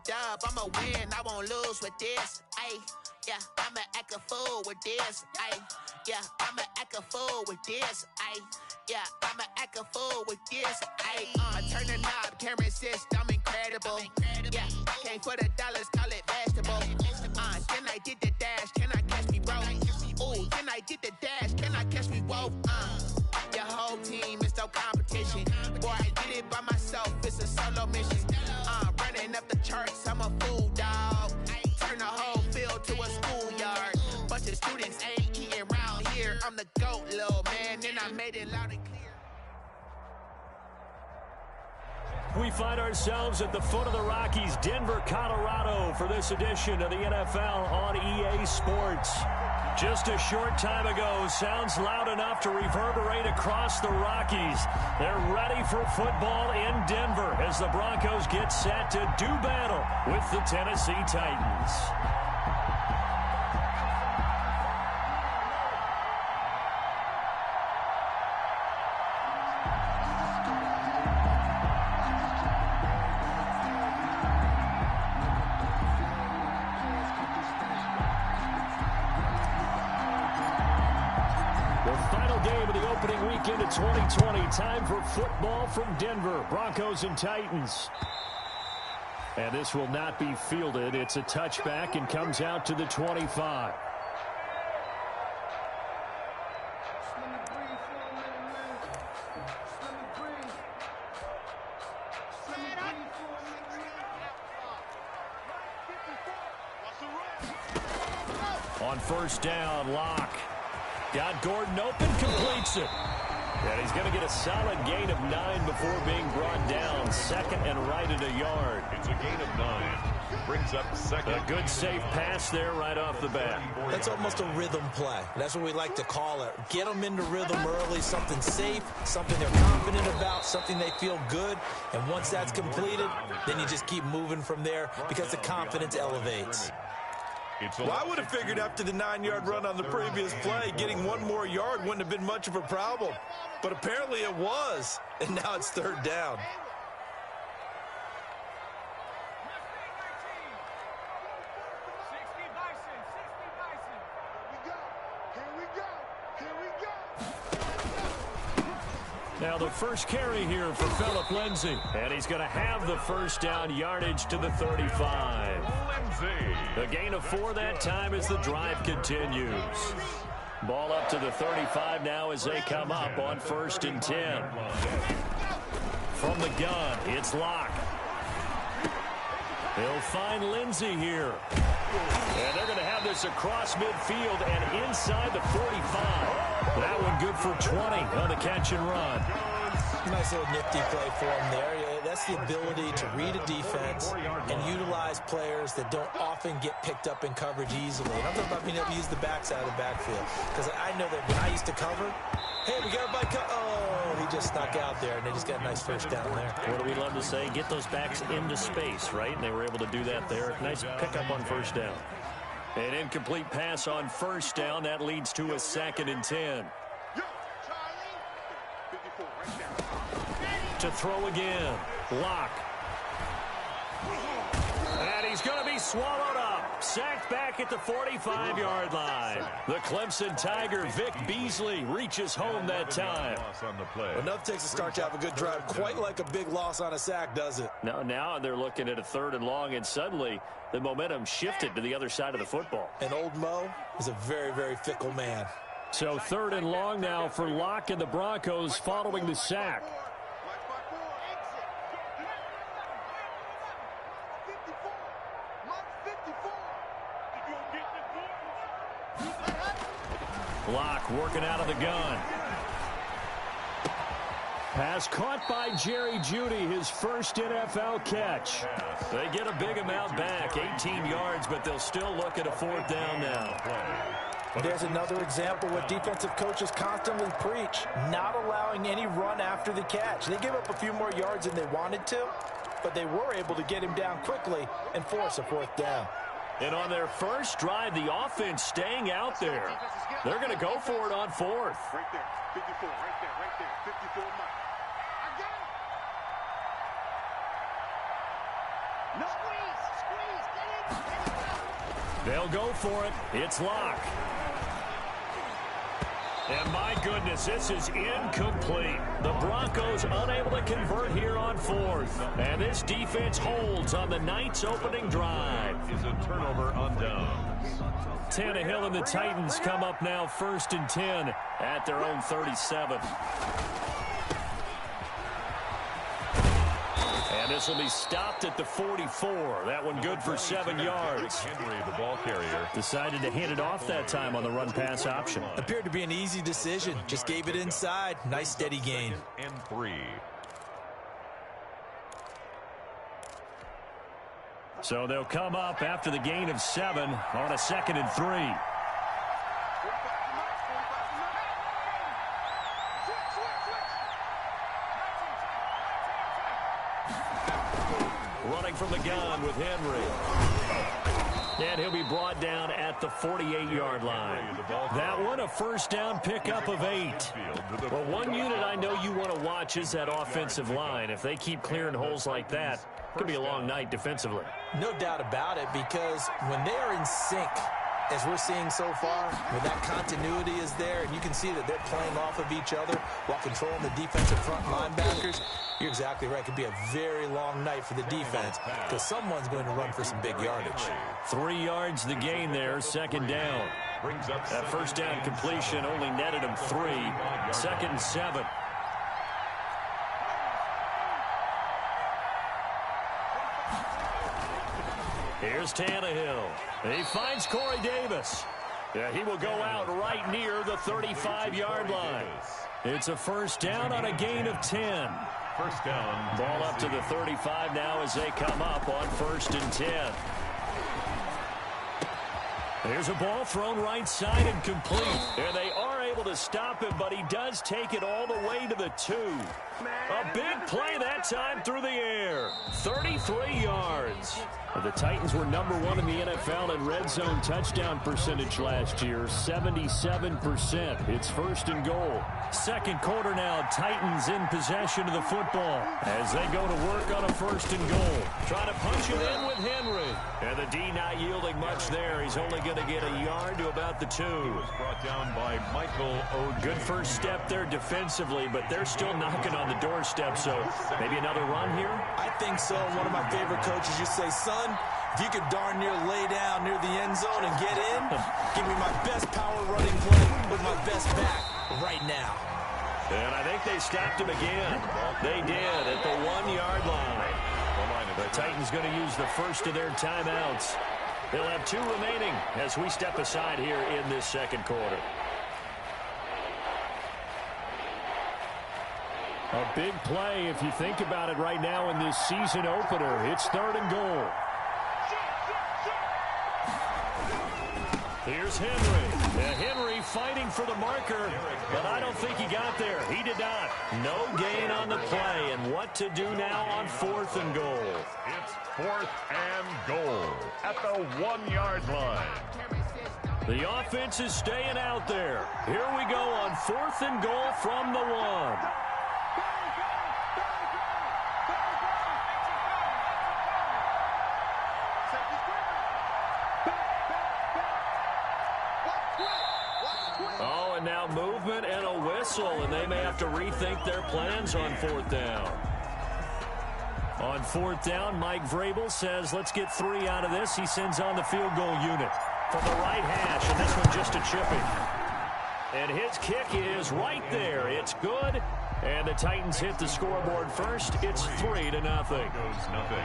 dub, I'ma win, I won't lose with this. Ayy, yeah, I'ma act a fool with this. Ayy, yeah, I'ma act a fool with this. Ayy, yeah, I'ma act a fool with this. Ayy, turn the knob, camera assist, I'm incredible. Yeah, came for the dollars, call it vegetable. Then I did the dash, can I catch me, bro? Ooh, then I did the dash, can I catch me, whoa? Your whole team is no competition. Boy, I did it by myself, it's a solo mission. Running up the charts, I'm a fool, dog. Turn the whole field to a schoolyard. Bunch of students ain't eating round here. I'm the GOAT, little man, and I made it loud and clear. We find ourselves at the foot of the Rockies, Denver, Colorado, for this edition of the NFL on EA Sports. Just a short time ago, sounds loud enough to reverberate across the Rockies. They're ready for football in Denver as the Broncos get set to do battle with the Tennessee Titans. Weekend of 2020, time for football from Denver, Broncos and Titans. And this will not be fielded. It's a touchback and comes out to the 25. On first down, Locke. Got Gordon open, completes it. And he's going to get a solid gain of 9 before being brought down. Second and right at a yard. It's a gain of 9. Brings up second. A good safe pass there right off the bat. That's almost a rhythm play. That's what we like to call it. Get them into rhythm early, something safe, something they're confident about, something they feel good. And once that's completed, then you just keep moving from there because the confidence elevates. Well, I would have figured after the 9-yard run on the previous play, getting one more yard wouldn't have been much of a problem. But apparently it was, and now it's third down. Now the first carry here for Phillip Lindsay. And he's going to have the first down yardage to the 35. A gain of 4 that time as the drive continues. Ball up to the 35 now as they come up on 1st and 10. From the gun, it's Locke. They'll find Lindsay here. And they're going to have this across midfield and inside the 45. That one good for 20 on the catch and run. Nice little nifty play for him there. That's the ability to read a defense and utilize players that don't often get picked up in coverage easily. And I'm talking about being able to use the backside of the backfield. Because I know that when I used to cover, hey, we got everybody oh, he just snuck out there, and they just got a nice first down there. What do we love to say? Get those backs into space, right? And they were able to do that there. Nice pickup on first down. An incomplete pass on first down. That leads to a 2nd and 10. To throw again. Locke. And he's going to be swallowed up. Sacked back at the 45-yard line. The Clemson Tiger, Vic Beasley, reaches home that time. Enough takes a start to have a good drive. Quite like a big loss on a sack, does it? Now they're looking at a 3rd and long, and suddenly the momentum shifted to the other side of the football. And old Mo is a very, very fickle man. So 3rd and long now for Locke and the Broncos following the sack. Locke working out of the gun. Pass caught by Jerry Jeudy, his first NFL catch. They get a big amount back, 18 yards, but they'll still look at a 4th down now. There's another example what defensive coaches constantly preach, not allowing any run after the catch. They gave up a few more yards than they wanted to, but they were able to get him down quickly and force a 4th down. And on their first drive, the offense staying out there. They're going to go for it on 4th. Right there, 54, right there, 54 mark. I got it. No squeeze. They'll go for it. It's Locke. And my goodness, this is incomplete. The Broncos unable to convert here on fourth. And this defense holds on the Knights' opening drive. Is a turnover on downs. Tannehill and the Titans come up now 1st and 10 at their own 37. And this will be stopped at the 44. That one good for 7 yards. Henry, the ball carrier, decided to hand it off that time on the run-pass option. Appeared to be an easy decision. Just gave it inside. Nice steady gain. and 3. So they'll come up after the gain of 7 on a 2nd and 3. Running from the gun with Henry. And he'll be brought down at the 48-yard line. That one, a first down pickup of 8. Well, one unit I know you want to watch is that offensive line. If they keep clearing holes like that, it could be a long night defensively. No doubt about it, because when they are in sync, as we're seeing so far, when that continuity is there, and you can see that they're playing off of each other while controlling the defensive front linebackers, you're exactly right. It could be a very long night for the defense because someone's going to run for some big yardage. 3 yards the gain there, 2nd down. That first down completion only netted him 3. 2nd and 7. Here's Tannehill. He finds Corey Davis. Yeah, he will go out right near the 35-yard line. It's a first down on a gain of 10. First down. Ball up to the 35 now as they come up on 1st and 10. There's a ball thrown right side and complete. And they are able to stop him, but he does take it all the way to the 2. A big play that time through the air. 33 yards. The Titans were #1 in the NFL in red zone touchdown percentage last year, 77%. It's 1st and goal. 2nd quarter now, Titans in possession of the football as they go to work on a 1st and goal. Trying to punch it in with Henry. And the D not yielding much there. He's only going to get a yard to about the 2. Brought down by Michael O'J. Good first step there defensively, but they're still knocking on the doorstep, so maybe another run here? I think so. One of my favorite coaches used to say, son, if you could darn near lay down near the end zone and get in, give me my best power running play with my best back right now. And I think they stopped him again. They did at the 1-yard line. The Titans going to use the first of their timeouts. They'll have 2 remaining as we step aside here in this 2nd quarter. A big play if you think about it right now in this season opener. It's 3rd and goal. Here's Henry. Henry fighting for the marker, but I don't think he got there. He did not. No gain on the play. And what to do now on 4th and goal? It's 4th and goal at the 1-yard line. The offense is staying out there. Here we go on 4th and goal from the 1. Oh, and now movement and a whistle, and they may have to rethink their plans on 4th down. On 4th down, Mike Vrabel says, let's get 3 out of this. He sends on the field goal unit from the right hash, and this one just a chipping. And his kick is right there. It's good. And the Titans hit the scoreboard first. It's 3-0.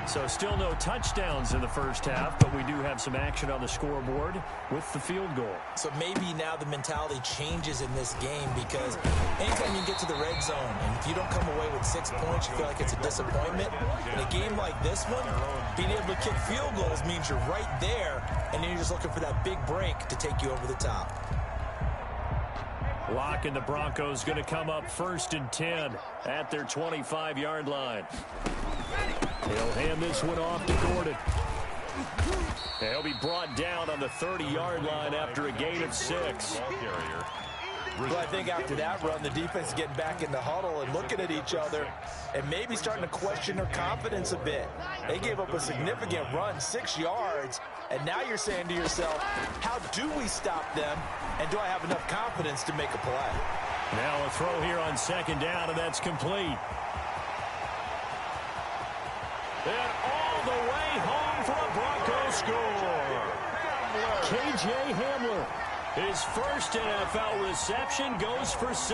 So still no touchdowns in the first half, but we do have some action on the scoreboard with the field goal. So maybe now the mentality changes in this game because anytime you get to the red zone and if you don't come away with 6 points, you feel like it's a disappointment. In a game like this one, being able to kick field goals means you're right there, and then you're just looking for that big break to take you over the top. Locke and the Broncos going to come up 1st and 10 at their 25-yard line. He'll hand this one off to Gordon. He'll be brought down on the 30-yard line after a gain of 6. Well, I think after that run, the defense is getting back in the huddle and looking at each other and maybe starting to question their confidence a bit. They gave up a significant run, 6 yards, and now you're saying to yourself, how do we stop them, and do I have enough confidence to make a play? Now a throw here on second down, and that's complete. And all the way home for a Broncos score. K.J. Hamler. His first NFL reception goes for 6.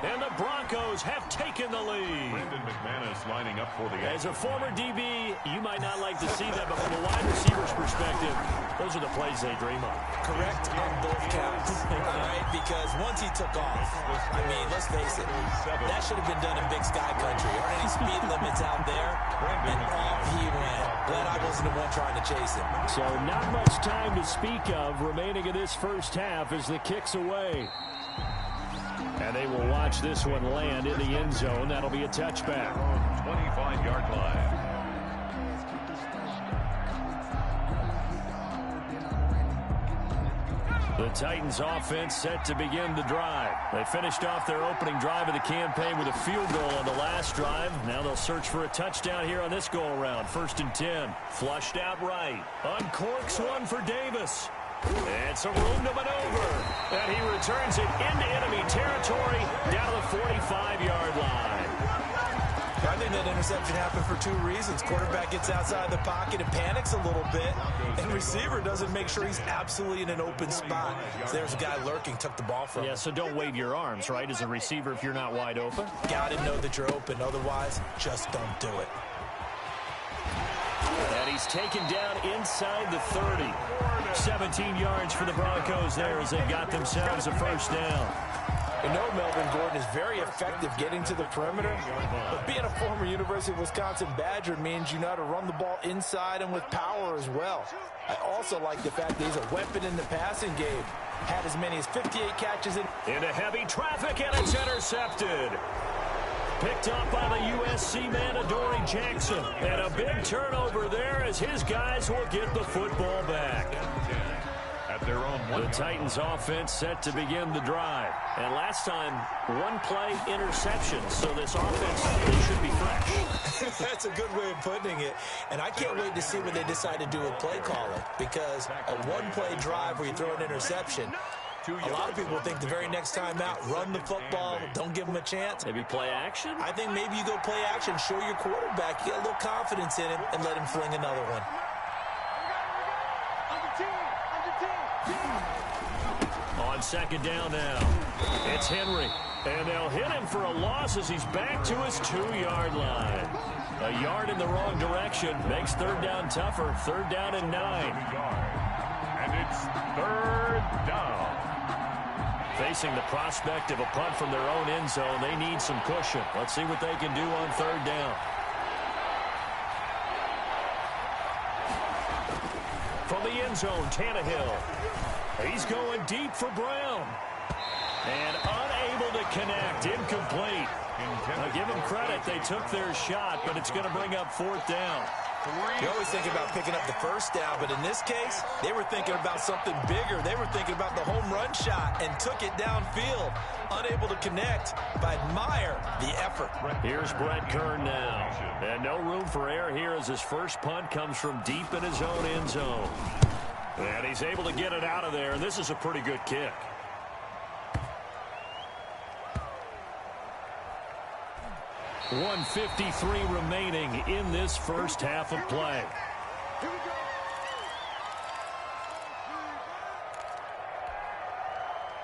And the Broncos have taken the lead. Brandon McManus lining up for the As a former DB, you might not like to see that, but from a wide receiver's perspective, those are the plays they dream of. Correct on both counts. All right, because once he took off, I mean, let's face it, that should have been done in Big Sky Country. Aren't any speed limits out there? And off he went. Glad I wasn't the one trying to chase him. So not much time to speak of remaining in this first half as the kick's away. And they will watch this one land in the end zone. That'll be a touchback. 25-yard line. The Titans offense set to begin the drive. They finished off their opening drive of the campaign with a field goal on the last drive. Now they'll search for a touchdown here on this go-around. 1st and 10. Flushed out right. Uncorks one for Davis. It's a room to maneuver. And he returns it into enemy territory down to the 45-yard line. I think that interception happened for 2 reasons. Quarterback gets outside the pocket and panics a little bit, and receiver doesn't make sure he's absolutely in an open spot. So there's a guy lurking, took the ball from him. Yeah, so don't wave your arms, right, as a receiver if you're not wide open. Got to know that you're open. Otherwise, just don't do it. And he's taken down inside the 30. 17 yards for the Broncos there as they got themselves a first down. You know Melvin Gordon is very effective getting to the perimeter, but being a former University of Wisconsin Badger means you know how to run the ball inside and with power as well. I also like the fact that he's a weapon in the passing game. Had as many as 58 catches into heavy traffic, and it's intercepted. Picked up by the USC man, Adoree Jackson. And a big turnover there as his guys will get the football back. At their own The Titans offense set to begin the drive. And last time, 1 play interception. So this offense, they should be fresh. That's a good way of putting it. And I can't wait to see what they decide to do with play calling. Because a 1-play drive where you throw an interception, a lot of people think the very next time out, run the football, don't give them a chance. Maybe play action? I think maybe you go play action, show your quarterback, you get a little confidence in him, and let him fling another one. On second down now, it's Henry. And they'll hit him for a loss as he's back to his 2-yard line. A yard in the wrong direction makes 3rd down tougher. 3rd down and 9. And it's 3rd down. Facing the prospect of a punt from their own end zone, they need some cushion. Let's see what they can do on 3rd down. From the end zone, Tannehill. He's going deep for Brown. And unable to connect. Incomplete. Now give them credit. They took their shot, but it's going to bring up 4th down. You always think about picking up the first down, but in this case, they were thinking about something bigger. They were thinking about the home run shot and took it downfield. Unable to connect, but admire the effort. Here's Brett Kern now. And no room for error here as his first punt comes from deep in his own end zone. And he's able to get it out of there, and this is a pretty good kick. .153 remaining in this first half of play.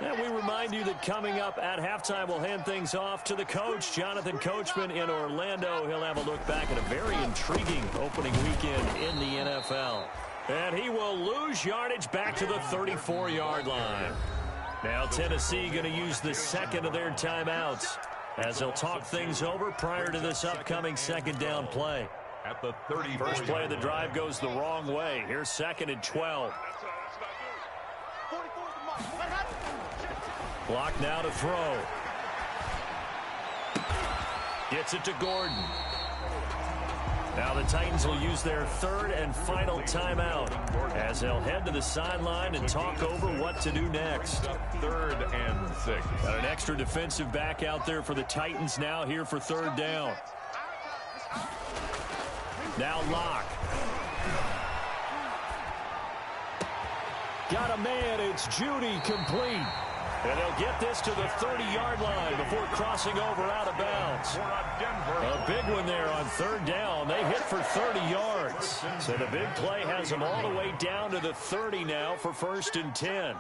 And we remind you that coming up at halftime, we'll hand things off to the coach, Jonathan Coachman in Orlando. He'll have a look back at a very intriguing opening weekend in the NFL. And he will lose yardage back to the 34-yard line. Now Tennessee going to use the second of their timeouts as they'll talk things over prior to this upcoming second down play. At the 30. First play of the drive goes the wrong way. Here's 2nd and 12. Block now to throw. Gets it to Gordon. Now the Titans will use their third and final timeout as they'll head to the sideline and talk over what to do next. 3rd and 6. Got an extra defensive back out there for the Titans now here for 3rd down. Now Locke. Got a man. It's Judy complete. And they'll get this to the 30-yard line before crossing over out of bounds. A big one there on 3rd down. They hit for 30 yards. So the big play has them all the way down to the 30 now for 1st and 10.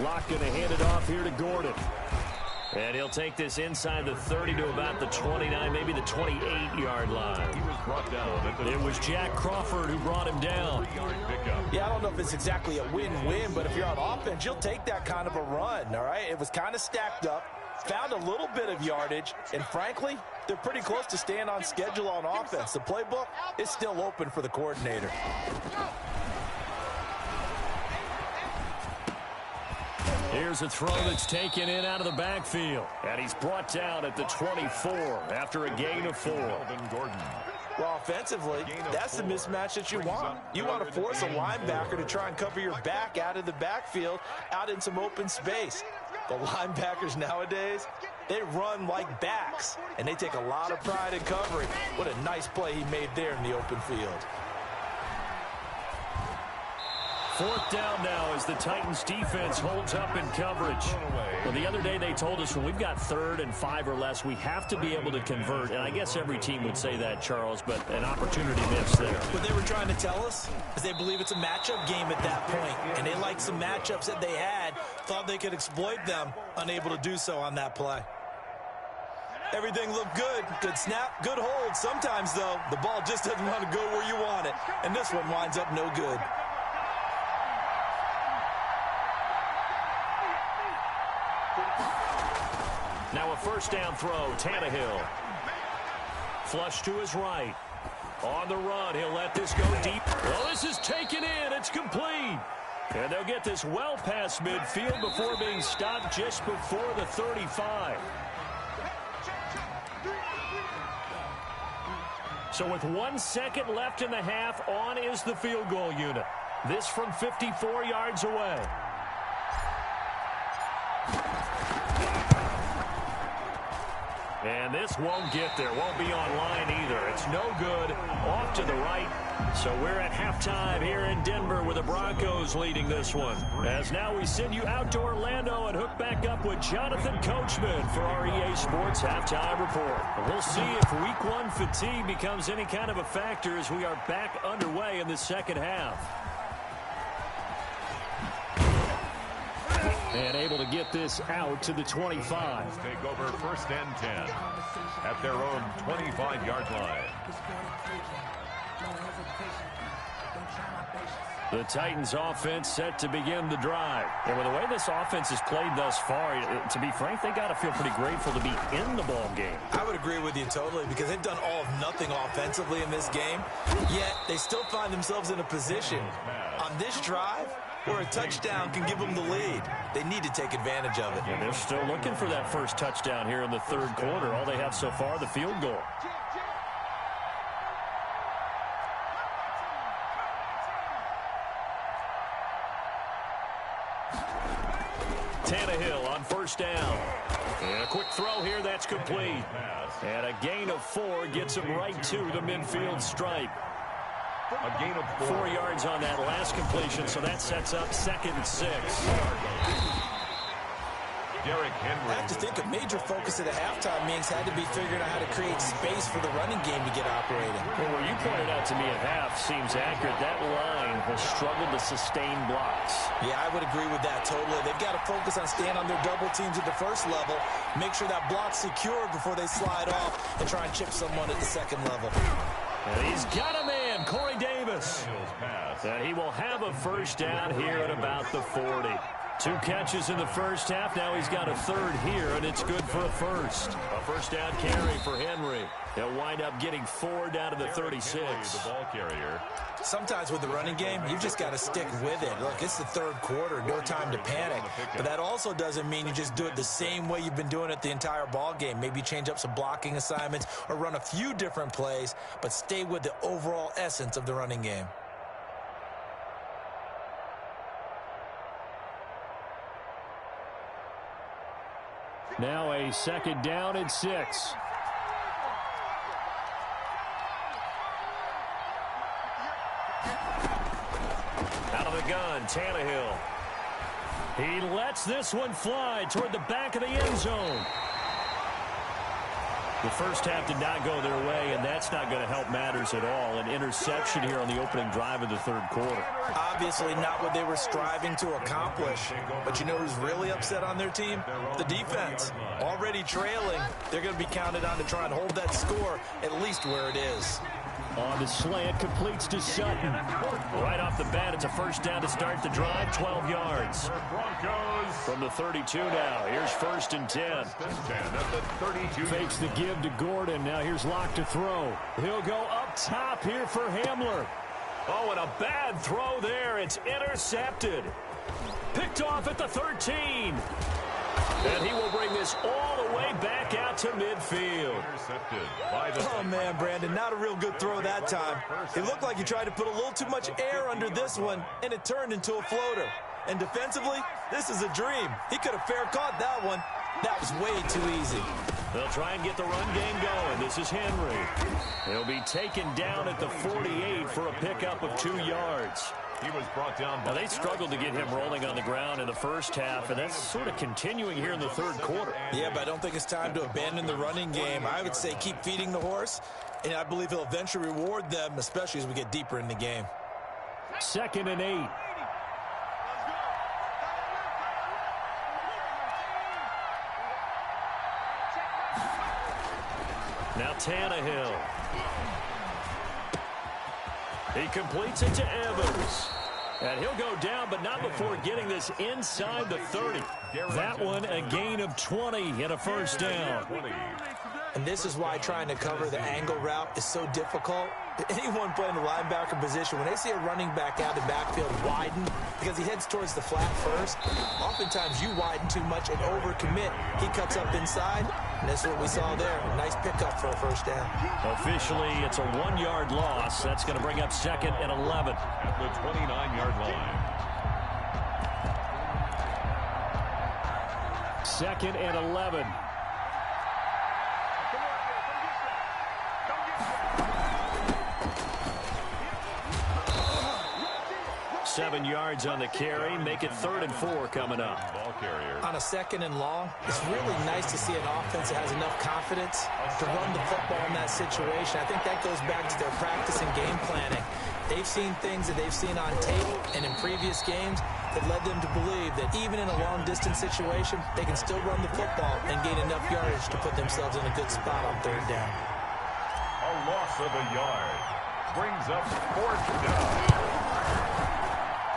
Locke going to hand it off here to Gordon. And he'll take this inside the 30 to about the 29, maybe the 28-yard line. He was brought down. It was Jack Crawford who brought him down. Yeah, I don't know if it's exactly a win-win, but if you're on offense, you'll take that kind of a run, all right? It was kind of stacked up, found a little bit of yardage, and frankly, they're pretty close to staying on schedule on offense. The playbook is still open for the coordinator. Here's a throw that's taken in out of the backfield. And he's brought down at the 24 after a gain of 4. Well, offensively, that's the mismatch that you want. You want to force a linebacker to try and cover your back out of the backfield, out in some open space. The linebackers nowadays, they run like backs, and they take a lot of pride in covering. What a nice play he made there in the open field. 4th down now as the Titans defense holds up in coverage. Well, the other day they told us when we've got 3rd and 5 or less, we have to be able to convert. And I guess every team would say that, Charles, but an opportunity missed there. What they were trying to tell us is they believe it's a matchup game at that point. And they liked some matchups that they had, thought they could exploit them, unable to do so on that play. Everything looked good. Good snap, good hold. Sometimes, though, the ball just doesn't want to go where you want it. And this one winds up no good. Now a 1st down throw, Tannehill. Flush to his right. On the run, he'll let this go deep. Well, this is taken in. It's complete. And they'll get this well past midfield before being stopped just before the 35. So with 1 second left in the half, on is the field goal unit. This from 54 yards away. And this won't get there. Won't be online either. It's no good. Off to the right. So we're at halftime here in Denver with the Broncos leading this one. As now we send you out to Orlando and hook back up with Jonathan Coachman for our EA Sports Halftime Report. We'll see if Week 1 fatigue becomes any kind of a factor as we are back underway in the second half. And able to get this out to the 25. Take over 1st and 10 at their own 25-yard line. The Titans offense set to begin the drive. And with the way this offense has played thus far, to be frank, they got to feel pretty grateful to be in the ball game. I would agree with you totally because they've done all of nothing offensively in this game, yet they still find themselves in a position on this drive where a touchdown can give them the lead. They need to take advantage of it. And they're still looking for that first touchdown here in the 3rd quarter. All they have so far, the field goal. Tannehill on 1st down. And a quick throw here, that's complete. And a gain of 4 gets him right to the midfield stripe. A gain of 4 yards on that last completion, so that sets up 2nd and 6. Derrick Henry. I have to think a major focus at the halftime means had to be figuring out how to create space for the running game to get operating. Well, what you pointed out to me at half seems accurate. That line has struggled to sustain blocks. Yeah, I would agree with that totally. They've got to focus on staying on their double teams at the first level, make sure that block's secure before they slide off and try and chip someone at the 2nd level. And he's got a man, Corey Davis. And he will have a 1st down here at about the 40. 2 catches in the first half. Now he's got a third here, and it's good for a first. A first down carry for Henry. He'll wind up getting 4 down to the 36. The ball carrier. Sometimes with the running game, you've just got to stick with it. Look, it's the third quarter, no time to panic. But that also doesn't mean you just do it the same way you've been doing it the entire ball game. Maybe change up some blocking assignments or run a few different plays, but stay with the overall essence of the running game. Now a second down and 6. Out of the gun, Tannehill. He lets this one fly toward the back of the end zone. The first half did not go their way, and that's not going to help matters at all. An interception here on the opening drive of the third quarter. Obviously not what they were striving to accomplish. But you know who's really upset on their team? The defense. Already trailing. They're going to be counted on to try and hold that score at least where it is. On the slant, completes to Sutton. Right off the bat, it's a first down to start the drive, 12 yards. From the 32 now. Here's 1st and 10. Fakes the give to Gordon. Now here's Locke to throw. He'll go up top here for Hamler. Oh, and a bad throw there. It's intercepted. Picked off at the 13. And he will bring this all the way back out to midfield. Oh, man, Brandon, not a real good throw that time. It looked like he tried to put a little too much air under this one, and it turned into a floater. And defensively, this is a dream. He could have fair caught that one. That was way too easy. They'll try and get the run game going. This is Henry. He'll be taken down at the 48 for a pickup of 2 yards. He was brought down. Now, they struggled to get him rolling on the ground in the first half, and that's sort of continuing here in the third quarter. Yeah, but I don't think it's time to abandon the running game. I would say keep feeding the horse, and I believe he'll eventually reward them, especially as we get deeper in the game. 2nd and 8. Now Tannehill. He completes it to Evans. And he'll go down, but not before getting this inside the 30. That one a gain of 20 and a first down. And this is why trying to cover the angle route is so difficult. Anyone playing the linebacker position, when they see a running back out of the backfield widen because he heads towards the flat first, oftentimes you widen too much and overcommit. He cuts up inside, and that's what we saw there. A nice pickup for a first down. Officially, it's a 1-yard loss. That's going to bring up 2nd and 11. At the 29-yard line. 2nd and 11. Seven yards on the carry. Make it 3rd and 4 coming up. Ball carrier. On a 2nd and long, it's really nice to see an offense that has enough confidence to run the football in that situation. I think that goes back to their practice and game planning. They've seen things that they've seen on tape and in previous games that led them to believe that even in a long-distance situation, they can still run the football and gain enough yardage to put themselves in a good spot on 3rd down. A loss of a yard brings up 4th down.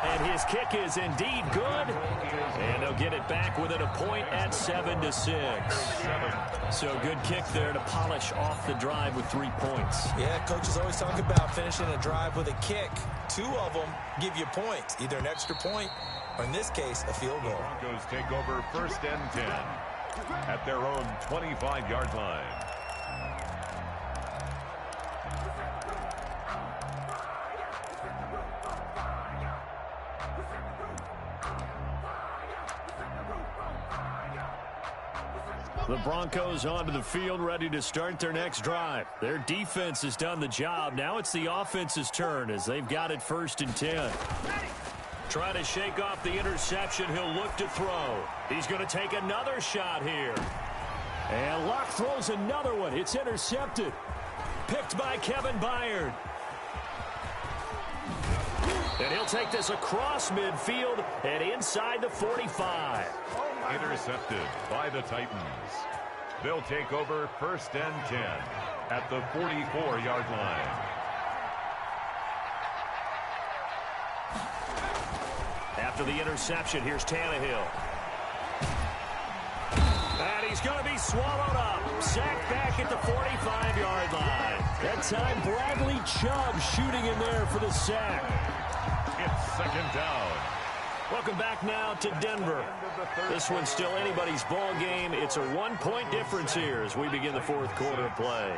And his kick is indeed good. And they'll get it back within a point at 7-6. So good kick there to polish off the drive with 3 points. Yeah, coaches always talk about finishing a drive with a kick. 2 of them give you points, either an extra point or, in this case, a field goal. The Broncos take over 1st and 10 at their own 25-yard line. The Broncos onto the field, ready to start their next drive. Their defense has done the job. Now it's the offense's turn as they've got it 1st and 10. Trying to shake off the interception. He'll look to throw. He's going to take another shot here. And Locke throws another one. It's intercepted. Picked by Kevin Byard. And he'll take this across midfield and inside the 45. Intercepted by the Titans. They'll take over 1st and 10 at the 44-yard line. after the interception. Here's Tannehill. And he's going to be swallowed up. Sacked back at the 45-yard line. That time, Bradley Chubb shooting in there for the sack. It's second down. Welcome back now to Denver. This one's still anybody's ball game. It's a 1-point difference here as we begin the fourth quarter of play.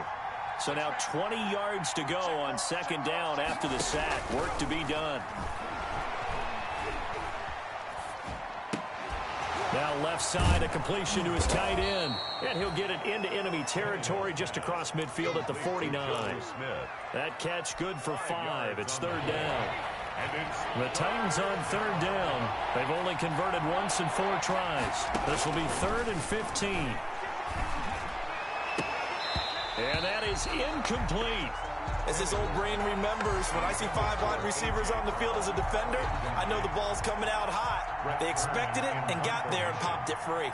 So now 20 yards to go on second down after the sack. Work to be done. Now left side, a completion to his tight end. And he'll get it into enemy territory just across midfield at the 49. That catch good for 5. It's third down. The Titans on third down. They've only converted once in 4 tries. This will be 3rd and 15. And that is incomplete. As his old brain remembers, when I see 5 wide receivers on the field as a defender, I know the ball's coming out hot. They expected it and got there and popped it free.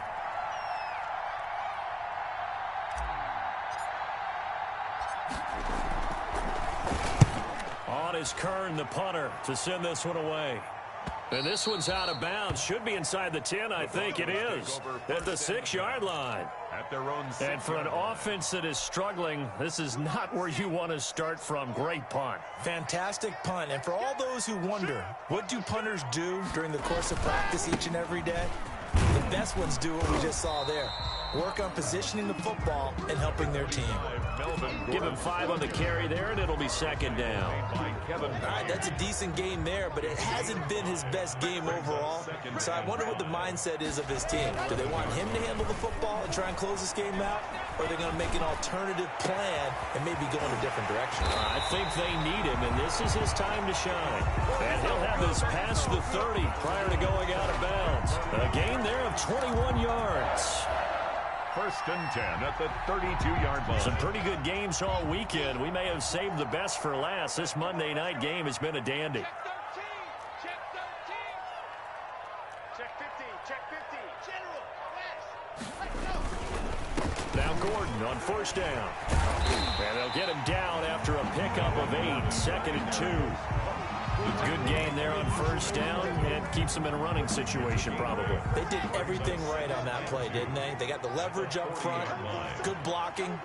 On is Kern, the punter, to send this one away. And this one's out of bounds. Should be inside the 10, I think it is. At the 6-yard line. And for an offense that is struggling, this is not where you want to start from. Great punt. Fantastic punt. And for all those who wonder, what do punters do during the course of practice each and every day? The best ones do what we just saw there. Work on positioning the football and helping their team. Give him 5 on the carry there, and it'll be second down. All right, that's a decent game there, but it hasn't been his best game overall. So I wonder what the mindset is of his team. Do they want him to handle the football and try and close this game out? Or are they going to make an alternative plan and maybe go in a different direction? I think they need him, and this is his time to shine. And he'll have this past the 30 prior to going out of bounds. A gain there of 21 yards. 1st and 10 at the 32-yard line. Some pretty good games all weekend. We may have saved the best for last. This Monday night game has been a dandy. Check 15. Now Gordon on 1st down. And they'll get him down after a pickup of 8. 2nd and 2. Good gain there on 1st down, and keeps them in a running situation probably. They did everything right on that play, didn't they? They got the leverage up front, good blocking,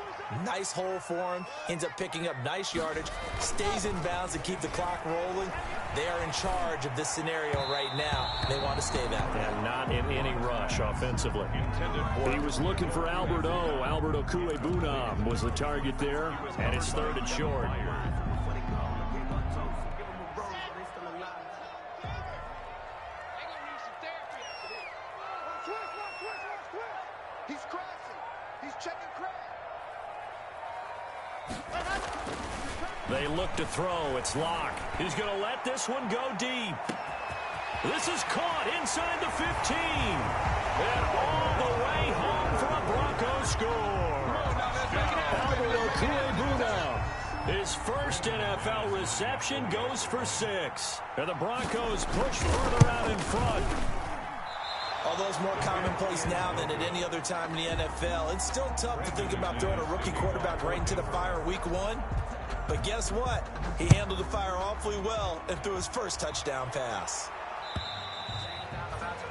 nice hole for him, ends up picking up nice yardage, stays in bounds to keep the clock rolling. They are in charge of this scenario right now. They want to stay that way. And not in any rush offensively. He was looking for Albert Okuebunam was the target there, and it's 3rd and short. He's crossing. He's checking crack. They look to throw. It's Locke. He's going to let this one go deep. This is caught inside the 15. And all the way home for a Broncos score. Albert Okuebunam. His first NFL reception goes for 6. And the Broncos push further out in front. Although it's more commonplace now than at any other time in the NFL, it's still tough to think about throwing a rookie quarterback right into the fire in week 1. But guess what? He handled the fire awfully well and threw his first touchdown pass.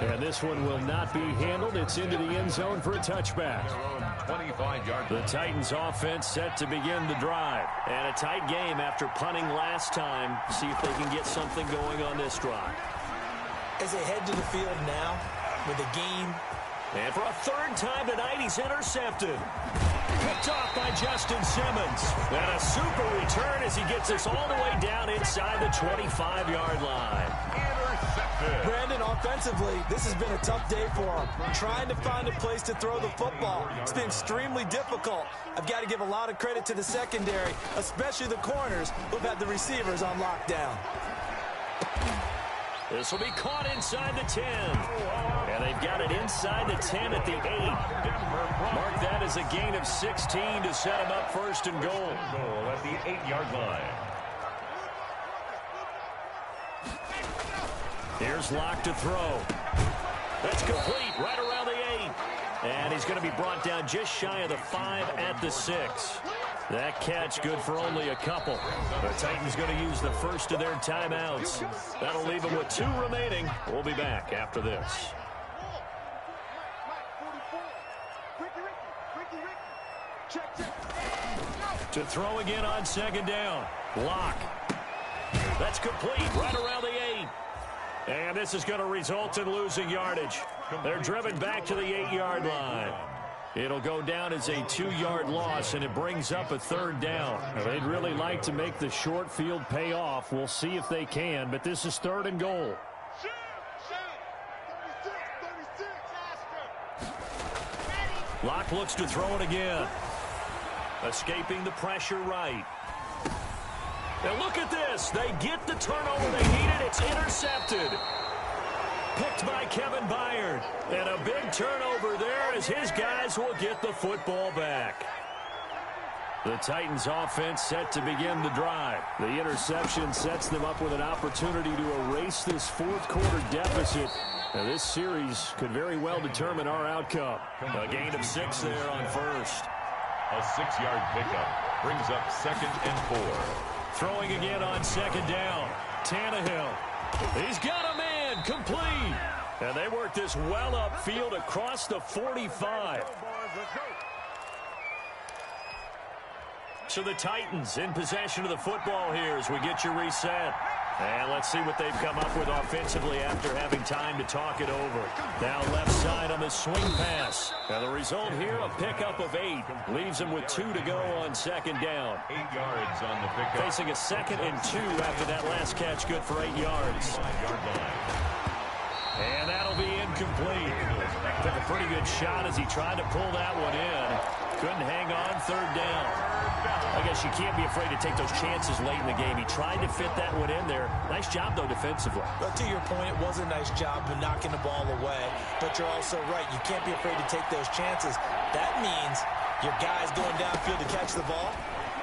And this one will not be handled. It's into the end zone for a touchback. 25-yard. The Titans offense set to begin the drive. And a tight game after punting last time. See if they can get something going on this drive. As they head to the field now, with a game. And for a 3rd time tonight, he's intercepted. Picked off by Justin Simmons. And a super return as he gets us all the way down inside the 25-yard line. Intercepted. Brandon, offensively, this has been a tough day for him. Trying to find a place to throw the football. It's been extremely difficult. I've got to give a lot of credit to the secondary, especially the corners who've had the receivers on lockdown. This will be caught inside the 10. And they've got it inside the 10 at the 8. Mark that as a gain of 16 to set them up 1st and goal. Goal at the 8-yard line. Here's Locke to throw. That's complete right around the 8. And he's going to be brought down just shy of the 5 at the 6. That catch good for only a couple. The Titans going to use the first of their timeouts. That'll leave them with 2 remaining. We'll be back after this. To throw again on second down. Lock. That's complete right around the 8. And this is going to result in losing yardage. They're driven back to the 8-yard line. It'll go down as a 2-yard loss, and it brings up a 3rd down. Now, they'd really like to make the short field pay off. We'll see if they can, but this is 3rd and goal. Locke looks to throw it again. Escaping the pressure right. Now look at this. They get the turnover they needed. It's intercepted. Picked by Kevin Byard. And a big turnover there as his guys will get the football back. The Titans offense set to begin the drive. The interception sets them up with an opportunity to erase this 4th quarter deficit. Now this series could very well determine our outcome. A gain of 6 there on first. A 6-yard pickup brings up 2nd and 4. Throwing again on second down. Tannehill. He's got a man complete. And they work this well upfield across the 45. So the Titans in possession of the football here as we get you reset. And let's see what they've come up with offensively after having time to talk it over. Now left side on the swing pass. Now the result here, a pickup of 8. Leaves them with 2 to go on second down. 8 yards on the pickup. Facing a 2nd and 2 after that last catch, good for 8 yards. And that'll be incomplete. Took a pretty good shot as he tried to pull that one in. Couldn't hang on, 3rd down. I guess you can't be afraid to take those chances late in the game. He tried to fit that one in there. Nice job, though, defensively. But to your point, it was a nice job of knocking the ball away. But you're also right. You can't be afraid to take those chances. That means your guys going downfield to catch the ball,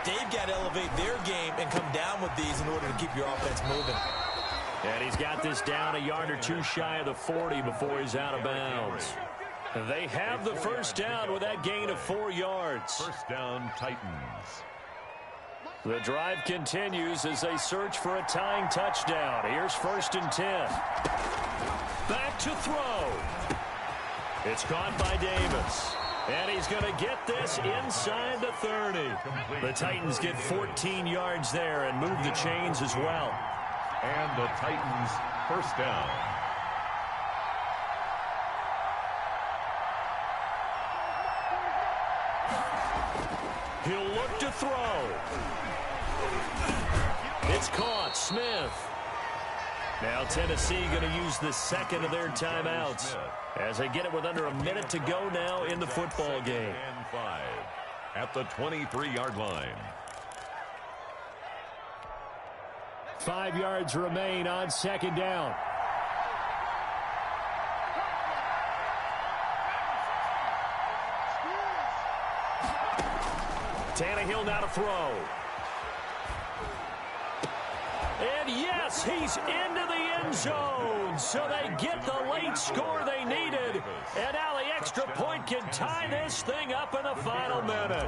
they've got to elevate their game and come down with these in order to keep your offense moving. And he's got this down a yard or 2 shy of the 40 before he's out of bounds. They have the first down with that gain of 4 yards. First down, Titans. The drive continues as they search for a tying touchdown. Here's 1st and 10. Back to throw. It's caught by Davis. And he's going to get this inside the 30. The Titans get 14 yards there and move the chains as well. And the Titans first down. He'll look to throw. It's caught. Smith. Now Tennessee going to use the 2nd of their timeouts as they get it with under a minute to go now in the football game. And 5 at the 23-yard line. 5 yards remain on second down. Tannehill now to throw. And yes, he's into the end zone. So they get the late score they needed. And now the extra point can tie this thing up in the final minute.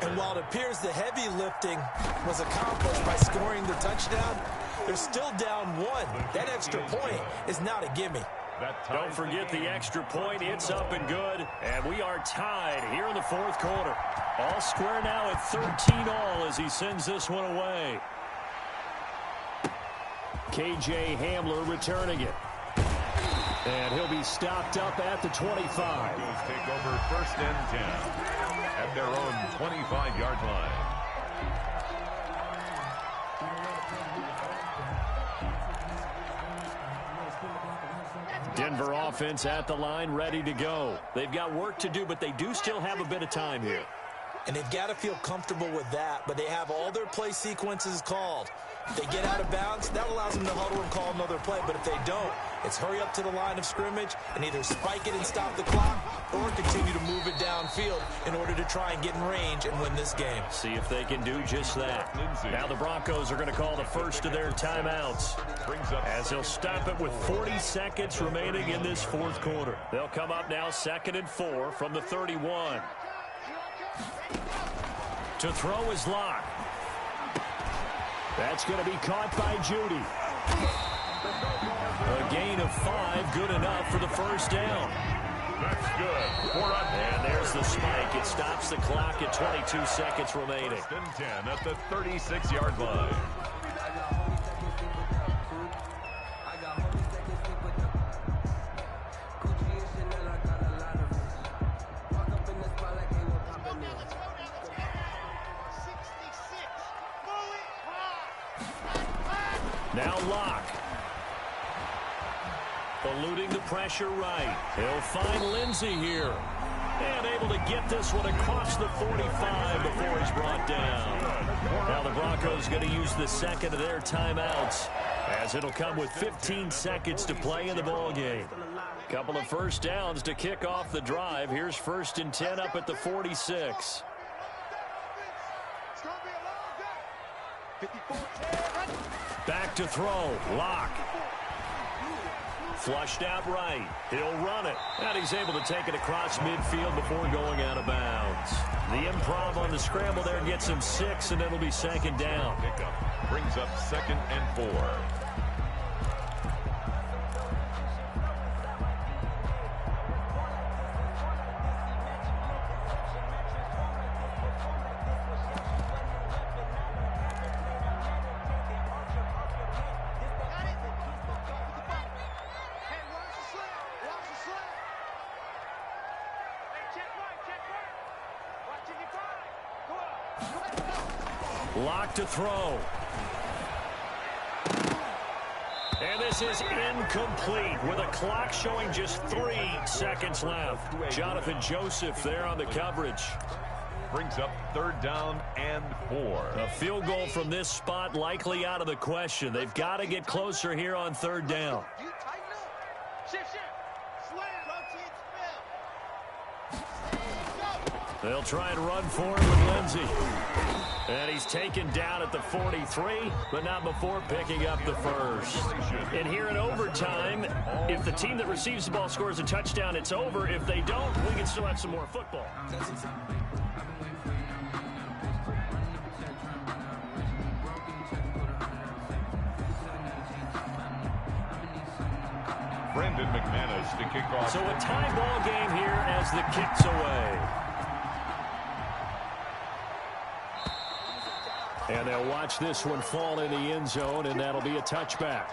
And while it appears the heavy lifting was accomplished by scoring the touchdown, they're still down 1. That extra point is not a gimme. Don't forget the extra point. It's up and good. And we are tied here in the 4th quarter. All square now at 13-all as he sends this one away. K.J. Hamler returning it. And he'll be stopped up at the 25. Eagles take over 1st and 10 at their own 25-yard line. Denver offense at the line, ready to go. They've got work to do, but they do still have a bit of time here. And they've got to feel comfortable with that, but they have all their play sequences called. If they get out of bounds, that allows them to huddle and call another play. But if they don't, it's hurry up to the line of scrimmage and either spike it and stop the clock or continue to move it downfield in order to try and get in range and win this game. See if they can do just that. Now the Broncos are going to call the first of their timeouts as they'll stop it with 40 seconds remaining in this 4th quarter. They'll come up now 2nd and 4 from the 31. To throw is Locke. That's going to be caught by Judy. A gain of 5, good enough for the first down. That's good. And there's the spike. It stops the clock at 22 seconds remaining. First and 10 at the 36-yard line. Now Locke. Eluding the pressure right. He'll find Lindsey here. And able to get this one across the 45 before he's brought down. Now the Broncos going to use the second of their timeouts, as it'll come with 15 seconds to play in the ballgame. Couple of first downs to kick off the drive. Here's 1st and 10 up at the 46. Back to throw. Locke. Flushed out right. He'll run it. And he's able to take it across midfield before going out of bounds. The improv on the scramble there gets him 6, and it'll be 2nd down. Pickup brings up 2nd and 4. Locke to throw. And this is incomplete with a clock showing just 3 seconds left. Jonathan Joseph there on the coverage. Brings up 3rd down and 4. A field goal from this spot likely out of the question. They've got to get closer here on 3rd down. They'll try and run for it with Lindsey. And he's taken down at the 43, but not before picking up the first. And here in overtime, if the team that receives the ball scores a touchdown, it's over. If they don't, we can still have some more football. Brandon McManus to kick off. So a tie ball game here as the kick's away. And they'll watch this one fall in the end zone, and that'll be a touchback.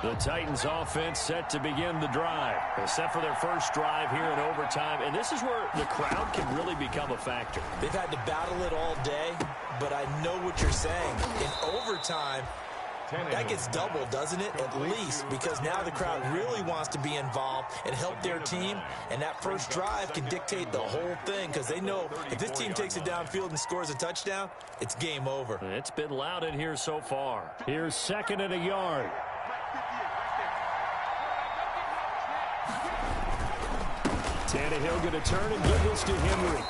The Titans offense set to begin the drive. They're set for their first drive here in overtime, and this is where the crowd can really become a factor. They've had to battle it all day, but I know what you're saying. In overtime, that gets doubled, doesn't it? At least, because now the crowd really wants to be involved and help their team, and that first drive can dictate the whole thing, because they know if this team takes it downfield and scores a touchdown, it's game over. It's been loud in here so far. Here's 2nd and a yard. Tannehill going to turn and give this to Henry.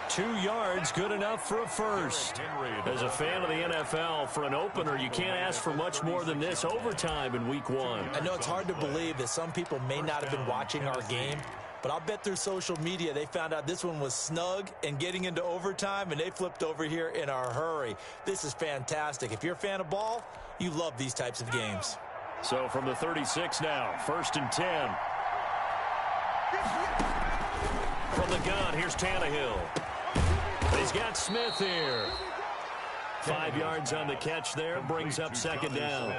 2 yards, good enough for a first. As a fan of the NFL, for an opener, you can't ask for much more than this overtime in Week 1. I know it's hard to believe that some people may not have been watching our game, but I'll bet through social media they found out this one was snug and getting into overtime, and they flipped over here in a hurry. This is fantastic. If you're a fan of ball, you love these types of games. So from the 36 now, 1st and 10. From the gun, here's Tannehill. He's got Smith here. 5 yards on the catch there, brings up 2nd down.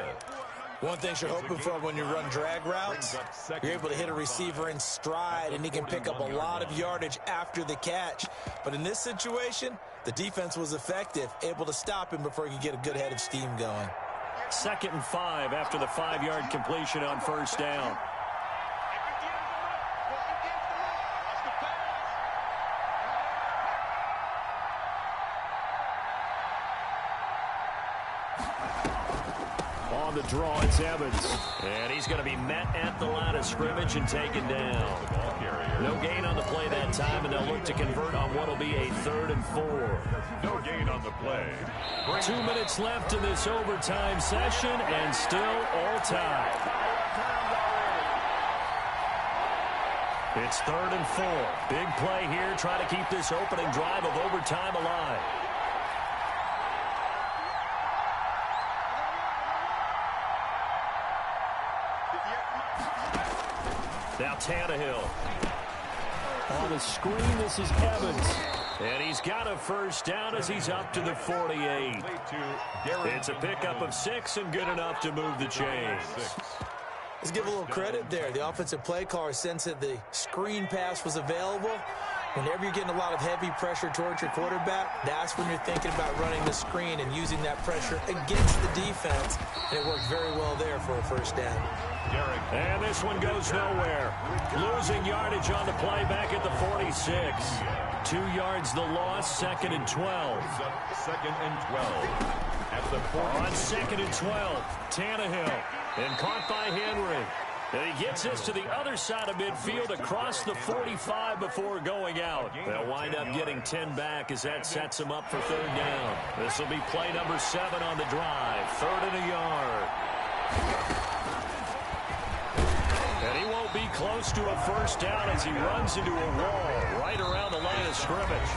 One thing you're hoping for when you run drag routes, you're able to hit a receiver in stride, and he can pick up a lot of yardage after the catch. But in this situation, the defense was effective, able to stop him before he could get a good head of steam going. 2nd and 5 after the 5-yard completion on 1st down. On the draw, it's Evans. And he's going to be met at the line of scrimmage and taken down. No gain on the play that time, and they'll look to convert on what will be a 3rd and 4. No gain on the play. 2 minutes left in this overtime session, and still all tied. It's 3rd and 4. Big play here, trying to keep this opening drive of overtime alive. Now Tannehill. On the screen, this is Evans. And he's got a first down as he's up to the 48. It's a pickup of 6 and good enough to move the chains. Let's give a little credit there. The offensive play caller sensed that the screen pass was available. Whenever you're getting a lot of heavy pressure towards your quarterback, that's when you're thinking about running the screen and using that pressure against the defense. And it worked very well there for a first down. And this one goes nowhere. Losing yardage on the play back at the 46. 2 yards the loss, 2nd and 12. 2nd and 12. At the 40. On 2nd and 12, Tannehill. And caught by Henry. And he gets this to the other side of midfield across the 45 before going out. They'll wind up getting 10 back as that sets them up for 3rd down. This will be play number 7 on the drive. 3rd and a yard. And he won't be close to a first down as he runs into a wall right around the line of scrimmage.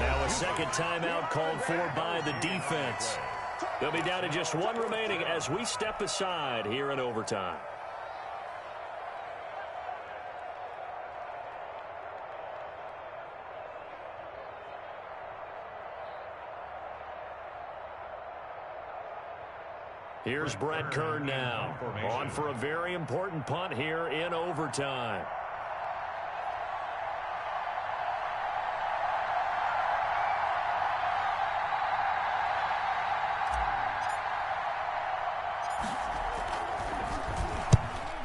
Now a second timeout called for by the defense. They'll be down to just 1 remaining as we step aside here in overtime. Here's Brett Kern now, on for a very important punt here in overtime.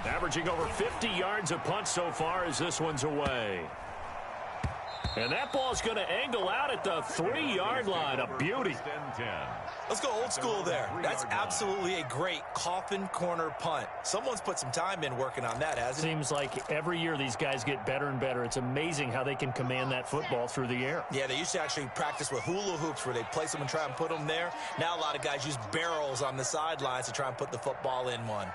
Averaging over 50 yards a punt so far as this one's away. And that ball's going to angle out at the 3-yard line. A beauty. Let's go old school there. That's absolutely a great coffin corner punt. Someone's put some time in working on that, hasn't it? Seems like every year these guys get better and better. It's amazing how they can command that football through the air. Yeah, they used to actually practice with hula hoops where they place them and try and put them there. Now a lot of guys use barrels on the sidelines to try and put the football in one.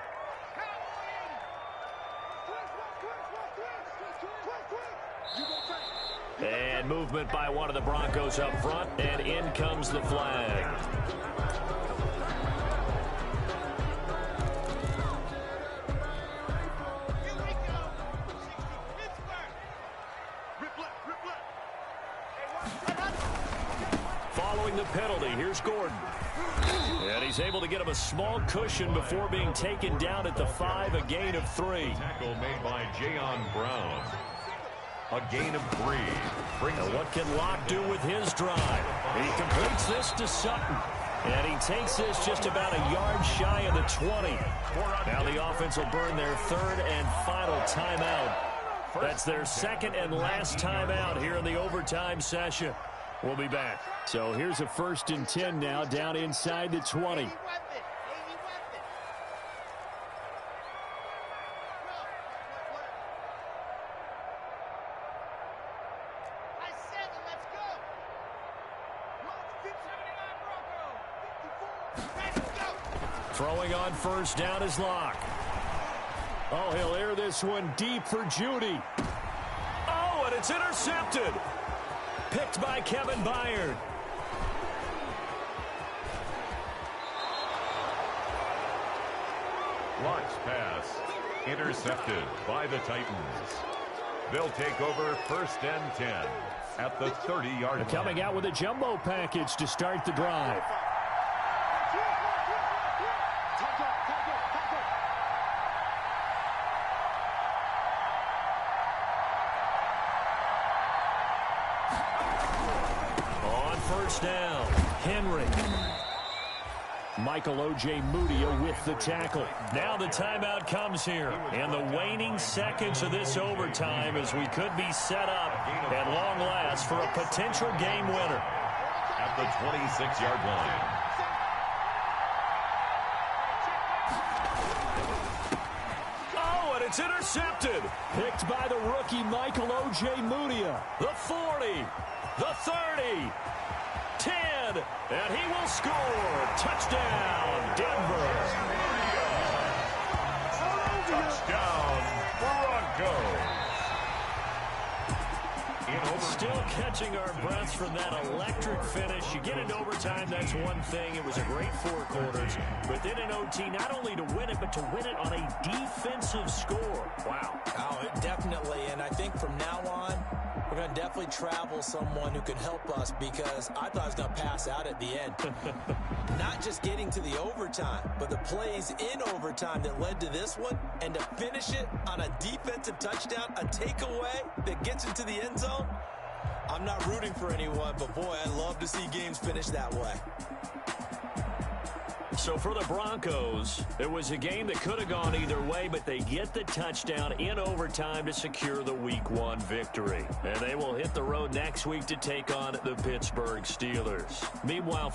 And movement by one of the Broncos up front, and in comes the flag. Following the penalty, here's Gordon. And he's able to get him a small cushion before being taken down at the 5, a gain of 3. Tackle made by Jayon Brown. A gain of 3. Now what can Locke do with his drive? He completes this to Sutton. And he takes this just about a yard shy of the 20. Now the offense will burn their 3rd and final timeout. That's their 2nd and last timeout here in the overtime session. We'll be back. So here's a 1st and 10 now down inside the 20. Throwing on first down is Locke. Oh, he'll air this one deep for Judy. Oh, and it's intercepted. Picked by Kevin Byard. Locke's pass intercepted by the Titans. They'll take over 1st and 10 at the 30-yard line. Coming out with a jumbo package to start the drive. Down. Henry. Michael O.J. Mudia with the tackle. Now the timeout comes here. And the waning seconds of this overtime as we could be set up at long last for a potential game winner. At the 26-yard line. It's intercepted. Picked by the rookie Michael O.J. Mudia. The 40. The 30. 10. And he will score. Touchdown, Denver. Touchdown, Broncos. Still catching our breaths from that electric finish. You get into overtime, that's one thing. It was a great 4 quarters. But then in OT, not only to win it, but to win it on a defensive score. Wow. Oh, definitely. And I think from now on, we're going to definitely travel someone who can help us, because I thought I was going to pass out at the end. Not just getting to the overtime, but the plays in overtime that led to this one, and to finish it on a defensive touchdown, a takeaway that gets into the end zone. I'm not rooting for anyone, but boy, I'd love to see games finish that way. So for the Broncos, it was a game that could have gone either way, but they get the touchdown in overtime to secure the Week 1 victory. And they will hit the road next week to take on the Pittsburgh Steelers. Meanwhile,